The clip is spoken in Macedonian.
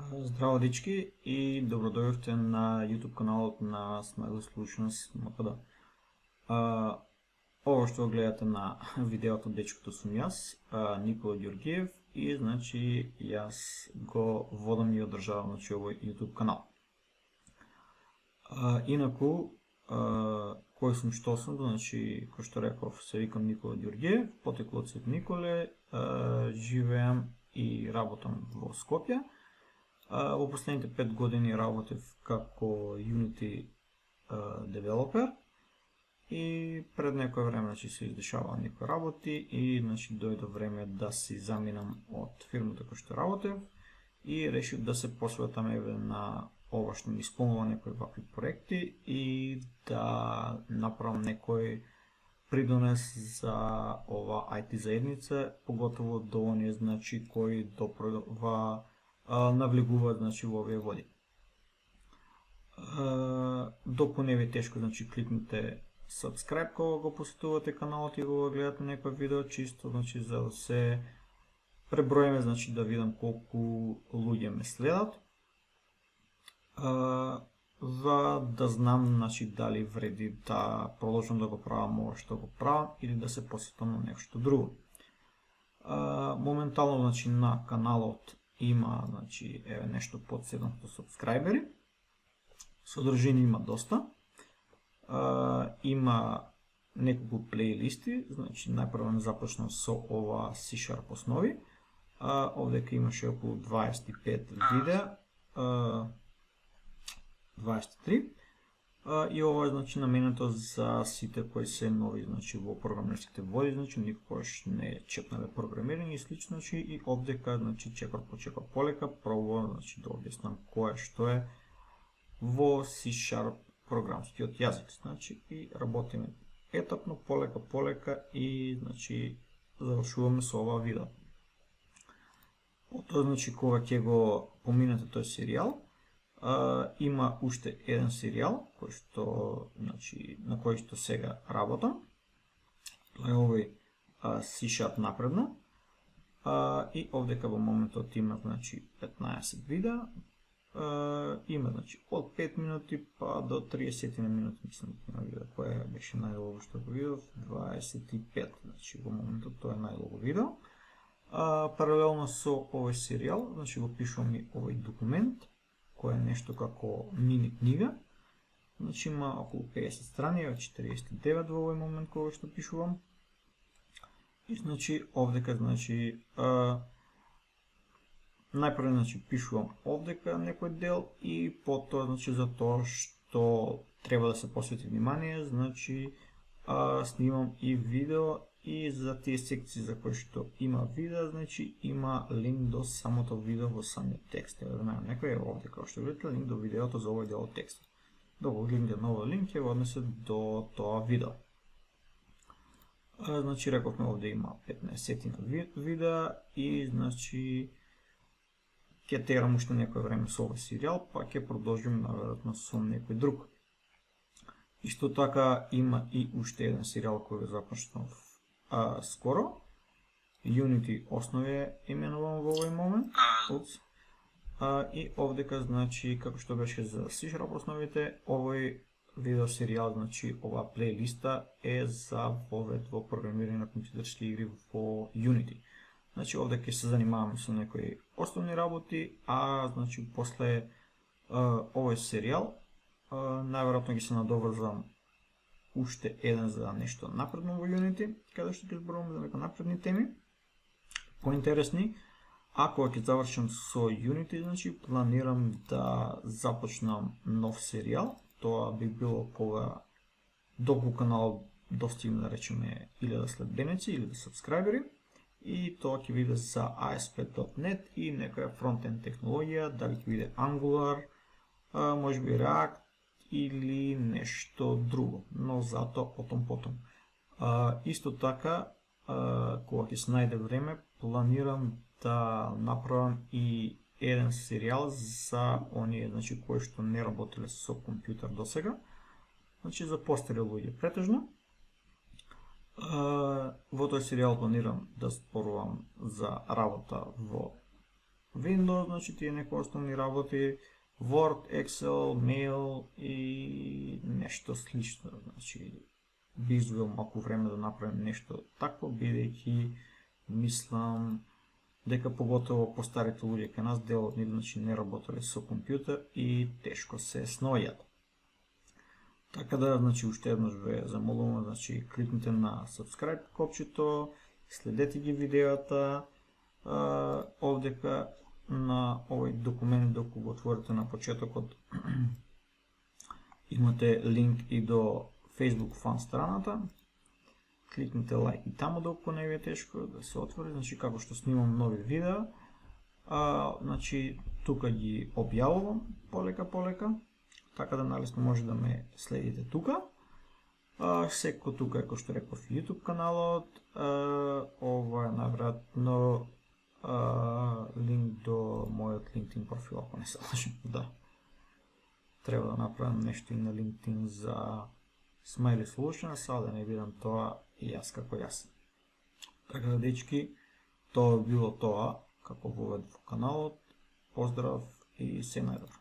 Здраво дечки и добродојавте на YouTube каналот на Smile Solutions МПД. Ово што гледате на видеото дечкото сум јас, Никола Ѓоргиев, и значи јас го водам и одржавам овој YouTube канал. Инаку, кој сум, што сум, значи, кој што реков, се викам Никола Ѓоргиев, потекло од Свет Николе, живеам и работам во Скопје. Во последните 5 години работев како Unity девелопер и пред некој време се издешаваа некои работи и дојде време да си заминам од фирмата која што работев и решив да се посветам на ова што ми исполнува некои вакви проекти и да направам некој придонес за ова IT заедница, поготово до оние кои допрва навлегуваат во овие води. Доку не ви тешко, кликнете subscribe кога го посетувате каналот и го гледате некој видео, чисто за да се преброиме, да видам колку луѓе ме следат, за да знам дали вреди да продолжам да го правам ова што го правам или да се посветам на нешто друго. Моментално на каналот има нешто под 700 сабскрајбери, содржини има доста, има неколку плейлисти, најпрво не започнав со ова C# основи, овдека имаше околу 25 видеа, 23, и ова е наменето за сите кои се нови во програмерските води, никогаш не чепнале програмирање и слично, и овдека чекор по чекор полека пробувам да објаснам кое што е во C# програмскиот јазик, и работиме етапно, полека и завршуваме со ова видео. Потоа кога ќе го поминете тој серијал, има уште еден серијал на кој што сега работам. Тоа е овој C# напредна, и овдека во моментот има 15 видеа, има од 5 минути па до 30 минути, мислам на видео, кое беше најдолго што го видов, 25, во моментот тоа е најдолго видео. Паралелно со овој серијал, го пишувам и овој документ, кој е нешто како мини книга. Има околу 50 страни, 49 во овој момент кога што пишувам. И овдека најпрво пишувам овдека некој дел и потоа за тоа што треба да се посвети внимание, снимам и видео, и за тие секции за кои што има видео, има линк до самото видео во самиот текст. Да најдам некој овде, како што видите, линк до видеото за овој дел од текстот. Да го кликнете на овој линк ќе го однесе до тоа видео. Рековме овде има 15 видеа и ќе терам уште некој време со овој серијал, па ќе продолжим наверојатно со некој друг. Исто така има и уште еден серијал кој го започнав скоро. Unity основи е именувам во овој момент. И овдека, како што беше за C# основите, овој видео серијал, ова плейлиста е за вовед во програмирање на компјутерски игри во Unity. Овде ќе се занимаваме со некои основни работи, после овој серијал, најверојатно ќе се надоврзам уште еден за нешто напредно во Unity, каде што ќе зборуваме за некои напредни теми, поинтересни. А кога ќе завршам со Unity, планирам да започнам нов серијал. Тоа би било кога доку каналот достигне, да речеме, 1000 следбеници или сабскрајбери, и тоа ќе биде за ASP.NET и некоја фронтенд технологија, дали ќе биде Angular, можеби React или нешто друго, но затоа потом. Исто така, кога ќе се најде време, планирам да направам и еден серијал за оние кои што не работеле со компјутер досега, за постари луѓе претежно. Во тој серијал планирам да зборувам за работа во Windows, значи тие некои основни работи, Word, Excel, Mail и нешто слично, значи би извел малку време да направим нешто такво, бидејќи мислам дека поготово постарите луѓе кај нас дел од нив значи не работеле со компјутер и тешко се снојат. Така да, значи, уште еднаш ве замолувам, значи, кликнете на subscribe копчето, следете ги видеата, овдека на овој документ, докато го отворите на почетокот, имате линк и до Facebook фан страната. Кликнете лайк и таму докато не ви е тешко да се отвори, значи како што снимам нови видеа, значи тука ги објавувам полека, така да налесно може да ме следите тука. Секо тука е, кој што реков, YouTube каналот, ова е наверојатно линк до мојот LinkedIn профил, ако не се лажам, да. Треба да направам нешто и на LinkedIn за Smiley Solutions, а да не видам тоа и јас како јас. Така да, дечки, тоа било тоа, како вовед во каналот. Поздрав и се најдобро.